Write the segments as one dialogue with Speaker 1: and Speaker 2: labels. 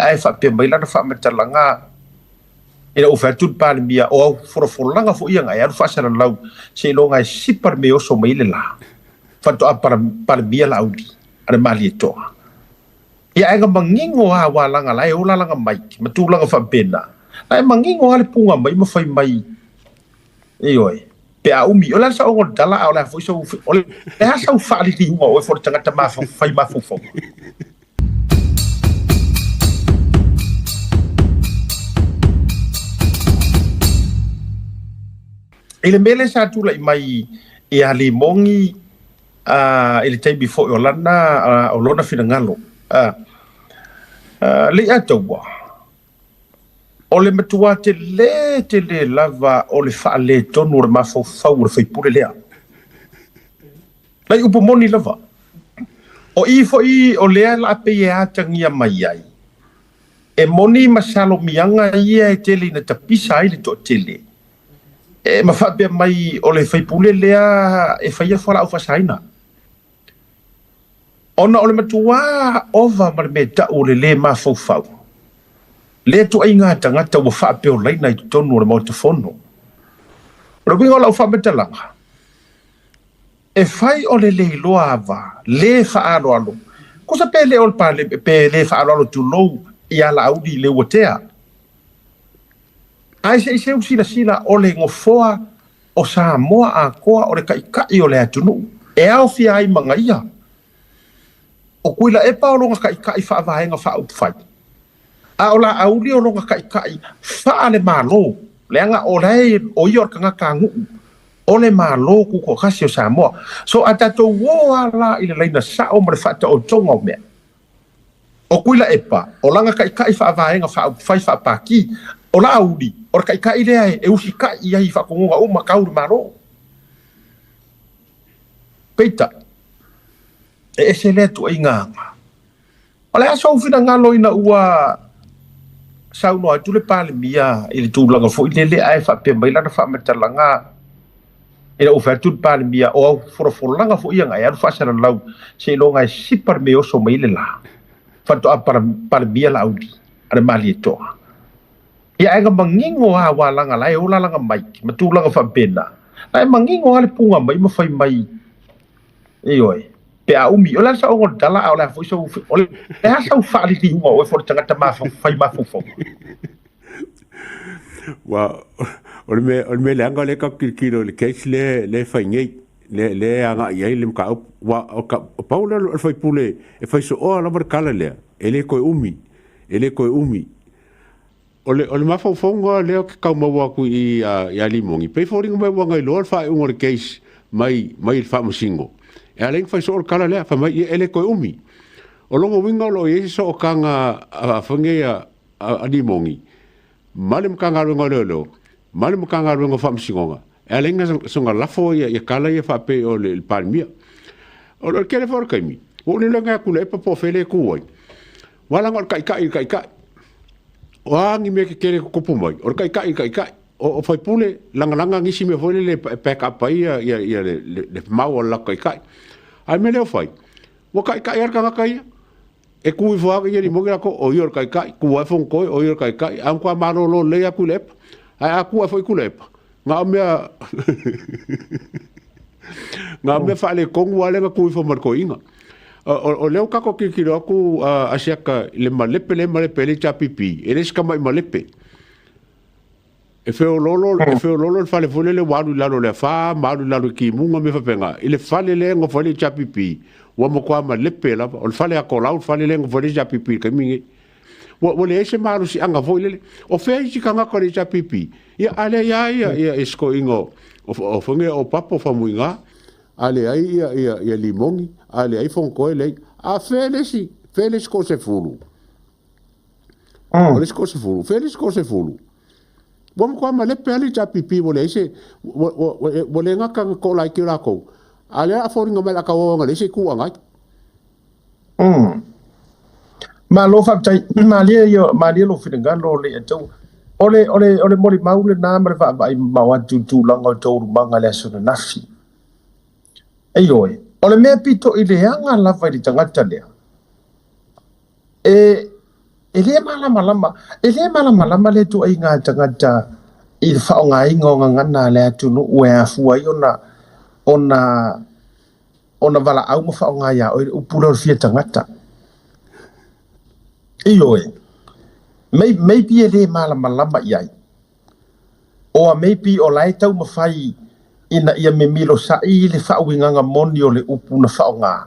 Speaker 1: ai fa pe mai la fa matalanga ina o fa tut pa mia o for langa fo ia ngai fa sala lau se lo ngai sipar me o so mai le la fa to para mia la udi ada mali to ia ai ga mangingo a wa langa lai o langa mai matu langa fa pena ai mangingo ale punga mai ma fai mai ioi pe a umi ola sa o dala ola fo so o le ha sa fa ali ti o fo tanga ta ma fai ma fo ele mele sa tu lai mai e ali mongi ele tai before Yolanda o lona fina ngalo le atowa o le matua te le lava o le fa le tonu le mafo fau le fai pure lea lai upo moni lava o i o lea la pe ia tangia mai ai e moni masalo mianga ia e tele na tapisa ai le to tele e ma fa be mai o le fai pule lea e fai fala o fasaina ona o le matua ova ma me ta o le ma fo fau le tu ai nga tanga ta wa fa pe o lai na tonu le mo te fono ro bingo la fa betalanga e fai o le loa va le fa alo cosa pe le ol pa le fa alo tu lo ia la audi le wotea ai se sila o le ngofoa o sa moa a koa o le kai o le atunu e au fia ai mangaia o kuila e paolo nga kai fa vaenga fa ut fai a ola auli o longa kai fa ale malo le anga o lai o yor kanga kangu o le malo ku ko kasi o sa moa so atato wo ala ile leina sa o mo fa ta o tonga me o kuila e pa o langa kai fa vaenga fa ut fai fa paki o la audi o kai lea e usi kai ia i whakongonga o makauri maro. Peita, e se lea tu ai nganga. O le aso ufina ngalo ina ua sauno ai tule pale mia ili tūlanga fo i lele ai whapea mai lana whamatalanga ina ufa tūle pale mia o au forolanga fo ia ngai anu whasara lau se ilo ngai sipar me oso mai le la. Whanto a pale mia la audi, ana mali e toa. Ia ega mangingo a walanga lai o langa mai matulanga fa pena lai mangingo ale punga mai ma fai mai ioi pe a umi ola sa o dala ola fo so ole ha sa fa ali ti o fo tanga ta ma fai ma fo
Speaker 2: wa ole me langa le ka kilo le case le fai ngai le anga ia le ka wa paula fai pule e fai so o la markala le ele ko umi ole mafaufauga lea ke kaumaua aku i limongi pei foliga mai ua gai loa le faaiʻuga o le case mai le faamasigo e alaiga fai so o le kala lea famai ia ele koe umi o logo uiga o loo iai se so o kaga afagei a limongi ma le makagaluega o leoleo ma le makagaluega o faamasigoga e alaiga soga lafo ia kala ia faapei o le palemia o le kele fo le kaimi ua uni lega aku le epa po o fele ku ai walaga o le kaikai o angi me ke kere kopo mai o kai o fai pule langa ngisi me foi le pack up ai ia le mau la kai ai me le fai o kai ar kanga kai e ku fo aga ni mo ko o yor kai ku wa fon ko o yor kai am kwa maro lo le aku lep ai aku foi ku lep nga me fa le kongu ale ku fo mar ko inga o leo kako ki aku asiaka le malepe le chapipi ele ska mai malepe e feo lolo fale fole le walu lalo le fa malu lalo ki munga me fa penga ele fale le ngo fale chapipi wa mo kwa malepe la o fale akola fale le ngo fale chapipi ka mingi wo le ese malu si anga fo le o fe si kanga ko le chapipi ya ale ya esko ingo o fonge o papo fa muinga ale ai ia limongi ale ai fon ko ele a feles ko se fulu feles ko se fulu bom ko ma le pele ja pipi wo le se wo le nga ko la ki la ko ale a fo nga mala ka wo nga le se ku nga
Speaker 1: ma lo fa tai ma le lo fi nga lo le to ole mo li maule na ma va ma wa tu langa to manga le so na fi aioi ole me pito i le anga la vai di tangata lea e ele malama le tu ai ngā tangata i whaonga ingo ngana le atunu ue a fuai ona wala au ma whaonga ia o upura o fia tangata. Ioe, maybe ele malama iai. Oa maybe o lai tau mawhai ina ia me milo sai le whaowinganga moni o le upu na whaonga.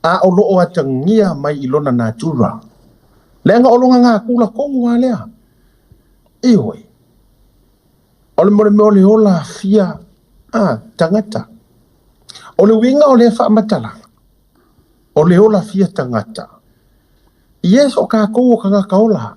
Speaker 1: A o loo atangia mai ilona nā tura. Lenga olonga ngā kula kongu a lea. Ioi. Ole more me ole ola fia tangata. Ole winga ole whaamatala. Ole ola fia tangata. Yes o ka kou o ka ngā kaola.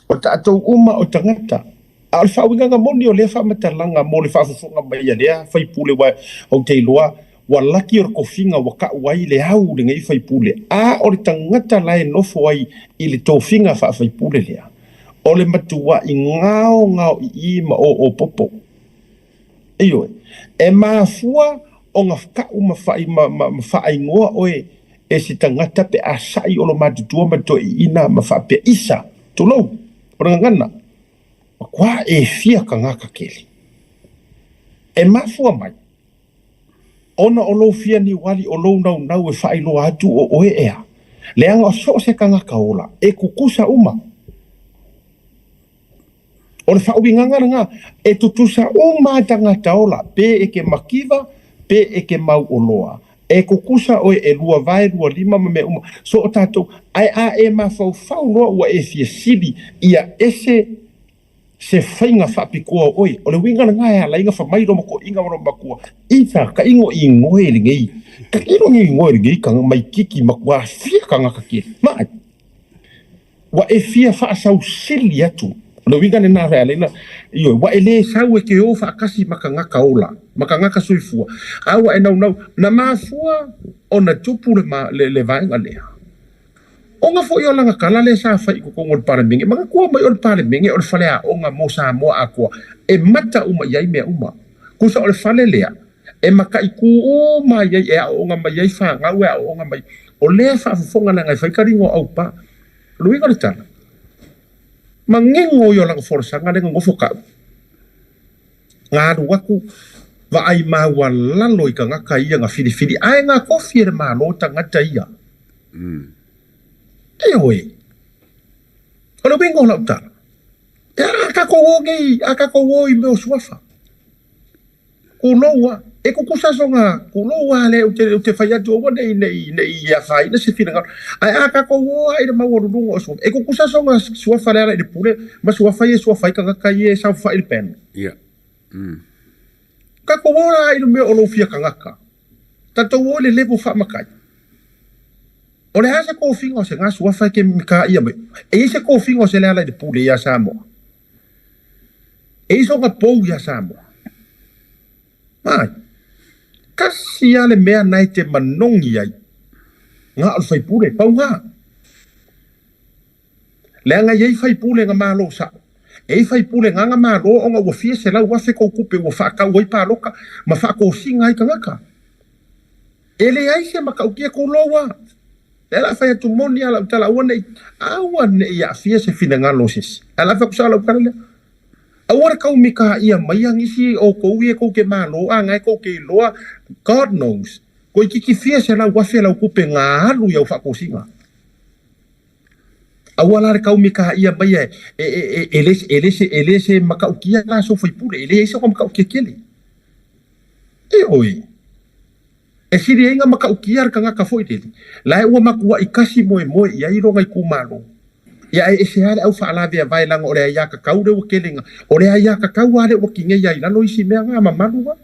Speaker 1: O ta atou uma o tangata. A ole whaawinga ngā moni ole whaamatalanga mo le whaafufunga mai a lea. Whaipule wa o te iloa. Wa laki o kofinga wa ka wai le hau le ngai whaipule. A o le tangata lai nofo ai i le tōwhinga whaipule lea. O le matua i ngao i ima o popo. Ioi. E maafua o ngā whakau mawhai ngoa oe e si tangata pe a sai o lo matutua mato i ina mawhapea isa. Tulou. O nga ngana. Kwa e fia ka ngaka keli. E maafua mai. Ona o lo fia ni wali o lo nau e whailo atu o oe ea. Leanga o so se ka ngaka ola. E kukusa uma. O le whaowinganga nga. E tutusa uma tangata ola. Pe e ke makiva, pe e ke mau oloa. E kukusa oe e lua vai, lua lima me uma. So o tātou, ai a e ma whau noa ua e fia sili. Ia ese se whainga whapikoa oi. O le winga nga ea la inga whamairo mako inga wano makua. Ita ka ingo i ngoe le ngei. Ka ingo i ngoe le ngei ka mai kiki makua fia ka ngaka kiri. Mai. Wa e fia whaasau sili atu. O le winga na rea leina. Iyo, wa e le sau e ke o whaakasi maka ngaka ola. Maka ngaka soifua. Awa e nau. Na maafua o na tupu le vaenga lea. O nga fo i o langa kala le sa whai ko kongo le paremingi. Maka kua mai o le paremingi o le whalea o nga mo sa moa a kua. E mata uma iai mea uma. Kusa o le whale lea. E maka i ku o mai iai e a o nga mai iai wha ngau e a o nga mai. O lea whaafufonga na ngai whaikaringo au pa. Luinga le tala. Ma ngengo i o langa forasanga lenga ngofo kau. Ngā ruaku wa ai maua lalo i ka ngaka ia nga whiri. Ai ngā kofi e le malo tangata ia. E oe. O le wingo lau tala. E aka kowo i meo suafa. Kuloa. E kukusa songa. Kuloa le u te whaiatu o wane nei a whai. Na se whina ngau. Ai aka kowo i le maua rununga o suafa. E kukusa songa suafa le ala i le pule. Ma suafa i e suafa i ka ngaka i e sau whai le penu.
Speaker 2: Yeah.
Speaker 1: Ka kowo la i le meo o lo fia ka ngaka. Tatou o le levo wha makai. O le hasa ko fingo se nga suafa ke mika ia mai. E se ko fingo se le ala de pule ia Samoa. E so nga pou ia Samoa. Mai. Kasi ale mea nai te manongi ai. Nga al fai pule pau nga. Le nga iei fai pule nga malo sa. E fai pule nga malo o nga wafia se lau wafe ko kupe wafaka wai paloka ma fa ko singa ai ka ngaka. Ele ai se maka ukia ko loa. Ela fai atu moni ala utala awane ia fia se fina ngalo sis. Ala fa kusala ukala. Awara kau mika ia mai ngisi o ko ie ko ke malo ngai ko ke loa God knows. Ko kiki fia se la wafe la kupe ngalu ia fa ko singa. Awala kau mika ia mai elese maka ukia la so foi pure elese ko maka ukia kele. E oi. E siri inga maka ukiar ka ngaka foi tele. Lai ua makua i kasi moe i airo ngai kumaro. Ia e se hale au whaalawe a vai langa o rea ia kakau rewa kelenga. O rea ia kakau ale wa kinga ia ilalo isi mea ngā mamalu wa.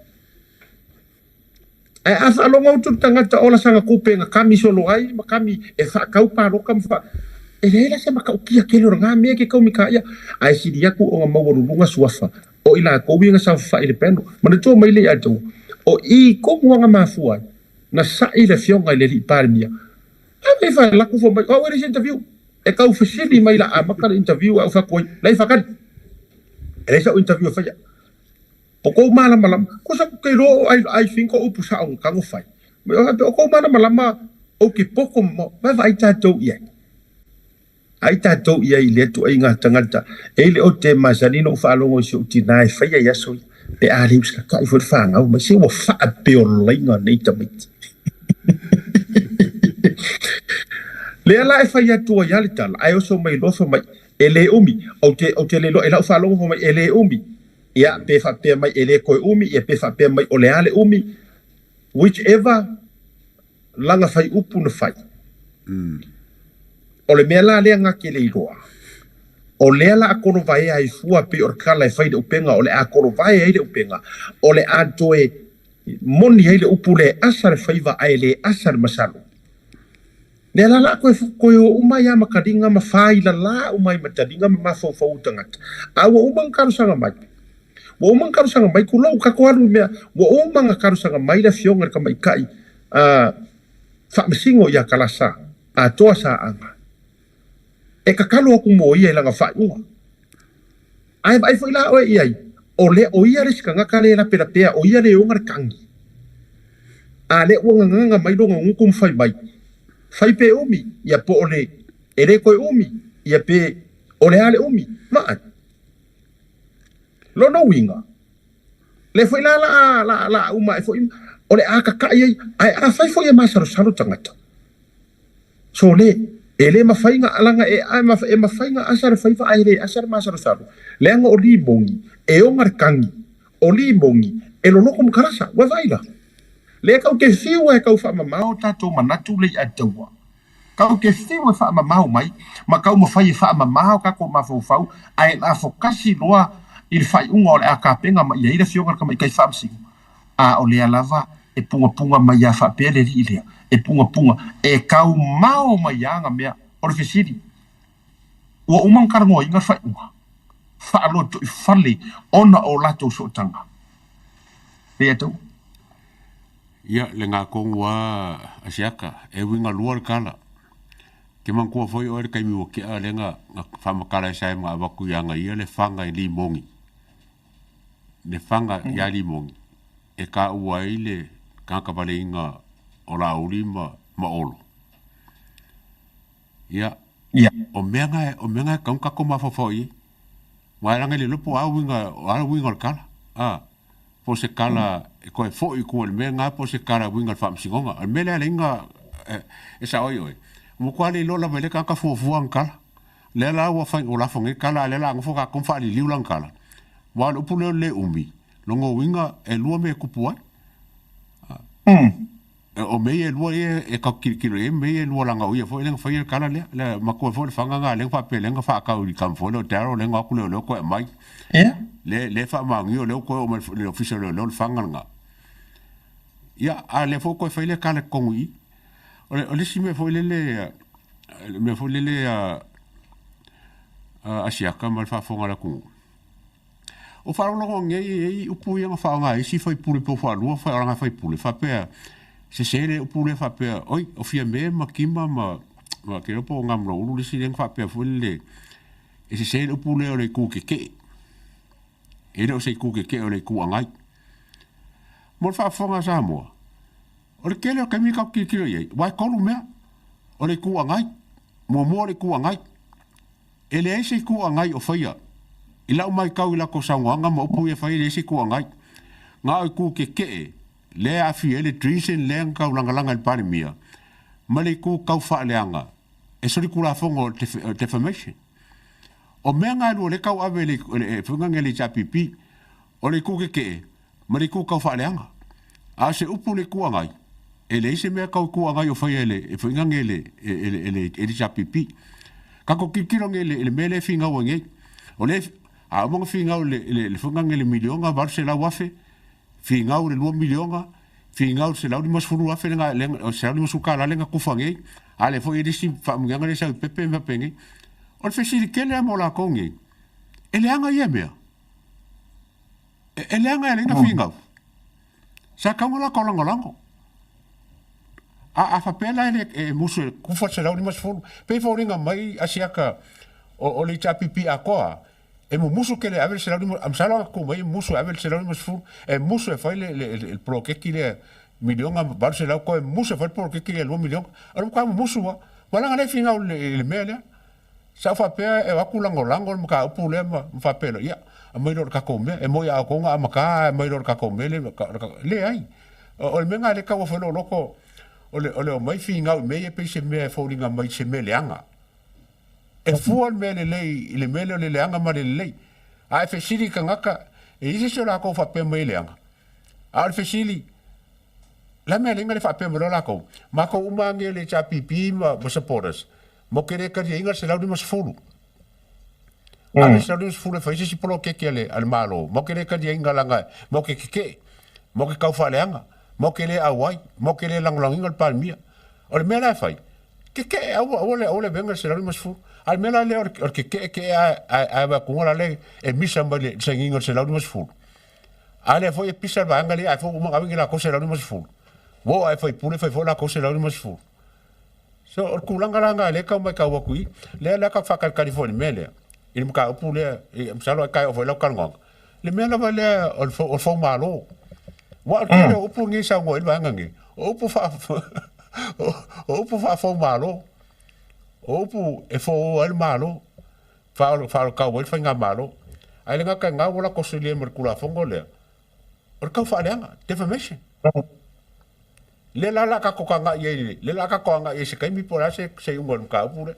Speaker 1: E a whaalonga utu tangata ola sanga kupenga kami solo ai ma kami e whaakau paroka mwha. E reila se maka ukia kele ora ngā mea ke kau mika ia. A e siri aku o ngā mawarurunga suafa. O ila kowi nga sa whaile pendo. Mana tō maile a tau. O i konguanga mafua. Na sa ile fionga ile li parmia. Ai fa la ku fo mai. O ere interview. E kau fasili mai la amaka interview au fa koi. Lai fa kan. Ele sa interview fa ya. Poko mala malam. Ko sa ke ro ai think o pusa on kango fai. O ko mala malama o ke poko mo. Vai vai ta to ye. ai tātou ia i le tu ai ngā tangata e le o te masanino whaalongo si o tina e whaia ia soi pe a le uska kai fo whaangau ma se wa wha peo lainga nei tamiti le ala e whaia tua ia le tala ai oso mai lofa mai e le umi o te le lo e lau whaalongo mai e le umi ia pe whapea mai e le koe umi ia pe whapea mai o le ale umi whichever langa whai upu na whai o le mea la lea ngake le iroa. O lea la akono vai ai fua pe or kala e whaide upenga, o le akono vai ai le upenga, o le atoe moni ai le upu le asare whaiva ai le asare masalo. Lea la la koe o umai ama kadinga ma whaila la umai matadinga ma mafau tangata. A wa umang karusanga mai. Wa umang karusanga mai kulau kakoaru mea, wa umang karusanga mai la fionga ka mai kai. Whaamisingo ia kalasa, a toa sa anga. E kakalo aku mo ia langa fai ua. Ai foi la o ia. O le o ia res kanga kale la pera pea o ia le o ngar kangi. A le o nganga mai longa ngukum fai mai. Fai pe umi ia po ole ele ko umi ia pe ole ale umi ma. Lo no winga. Le foi la uma e foi ole aka kai ai a fai foi ma saro tangata. So le ele mafainga alanga e mafainga asar faiva aire asar masar saru lenga o limongi e o markangi o limongi e lo loko mkarasa wa vaila le ka ke fiwa e ka fa mamao tato manatu le atawa ka ke fiwa fa mamao mai ma ka mo fai fa mamao ka ko mafofau ai la fokasi loa il fai ungo le akapenga ma ia fionga ka mai kai famsi a o le lava e punga mai ya fa pele ile e punga e kau mau mai anga mea o fesiri o umang karango inga fa unga fa lo to fale ona o lato so tanga e to
Speaker 2: ia le nga kongwa asiaka e winga luar kala ke man ko foi o kai mi o ke a lenga fa makala sai ma ba ku yanga ia le fanga i limongi le fanga ya limongi e ka uaile ka ka vale inga o la ulima ma olo. Ia. O menga ka ko mafofoi. Wa ranga le lupo a winga kala. Po se kala ko e foi ko le menga po se kala winga fam singonga. Al mele lenga e sa oi. Mo kwali lo la vele ka fofu an kala. Le la wa fa o la fonga kala le la ngfo ka kon fa li liulan kala. Wa lupo le umi. Longo winga e lua me kupuai. O mei e lua e ka kilo e mei e lua langa uia foi lenga foi kala le mako foi fanga nga lenga fa pe lenga fa ka uri kam foi lo tero lenga ku le ko mai le fa mangi o le ko o le official le fanga nga ia a le fo ko foi le kala kongui o le sime foi le me foi le a siaka mal fa fonga la ku o fa lo ngai o pu ia fa nga si foi pule po fa lu fa nga foi pule fa pe se sere o pule fa pe oi o fia me ma kima ma ke po ngam lo lu si den fa pe fulle e se sere o pule o le ku ke e no se ku ke o le ku angai mo fa fonga sa mo o le kele o ke mi ka ki ye wa ko lu me o le ku angai mo le ku angai e le se ku angai o faia ila o mai kau ila ko sangwanga mo pu e fai le se ku angai nga o ku ke le afi ele treason le ka langa el pani mia male ku ka fa leanga e so ku la fongo defamation o menga lo le ka ave le funga ngeli chapipi o le ku ke male ku ka fa leanga a se upu le ku ngai ele se me ka ku ngai o fa ele e funga ngeli ele chapipi ka ko kikiro ngeli le mele finga wonge o le a mo finga le funga ngeli milionga varsela wafe fingau le 2 milionga fingau se laudi mas furu afe nga lenga o se laudi masuka la lenga kufange ale fo edi si fa mnganga le sa pepe ma pengi o fe si ke le mo la kongi ele anga ye mea ele anga le nga fingau sa ka ngola ko lango a fa pela ele musu kufa se laudi mas furu pe fo ringa mai asiaka o le chapipi akoa e mo muso que le aver será am sala como e muso aver será mas fu e muso e fai el pro que quile millón a Barcelona ko e muso fai pro que quile 1 millón ora ko muso wa wala ngale finga le mele sa fa pe e wa kulango lango mka upule ma fa pe ia mai lo ka kome e mo ya ko nga maka mai lo ka kome le ai o me nga le ka wo fo loko ole o mai fi nga me e pe se me fo linga mai se me le anga e fu me le me le anga ma le a fe siri ka ngaka e isi so la ko fa pe mai le anga a fe siri la me le nga le fa pe mo la ko ma ko uma nge le cha pipi ma mo supporters mo kere ka inga se la di mas fulu a me se la di fulu fa isi si polo ke le al malo mo kere ka inga langa mo ke mo ke ka fa le anga mo ke le awai mo ke le lang inga palmia o me la fai ke ole venga se la di mas fulu al me la le o ke a va ku la le e misa mbale se inga se la di mas fulu ale foi pisa ba anga le a fo mo ga la ko se la di mas fulu wo ai foi pule foi la ko se la di mas fulu so o kulanga le ka mai ka wa kui le la ka fa ka California mele il mo ka pule e msalo ka o la ka ngong le mele va le o fo malo wa ke o pu ngi sa ngo il ba ngi o pu fa o pu fa fo malo o pu e fo al malo fa ka o fa nga malo ai le ka nga wala ko se le mer kula fo ngole o ka fa le nga defamation le la ka ko nga ye le la ka ko nga ye se kai mi por ase se un gol ka pure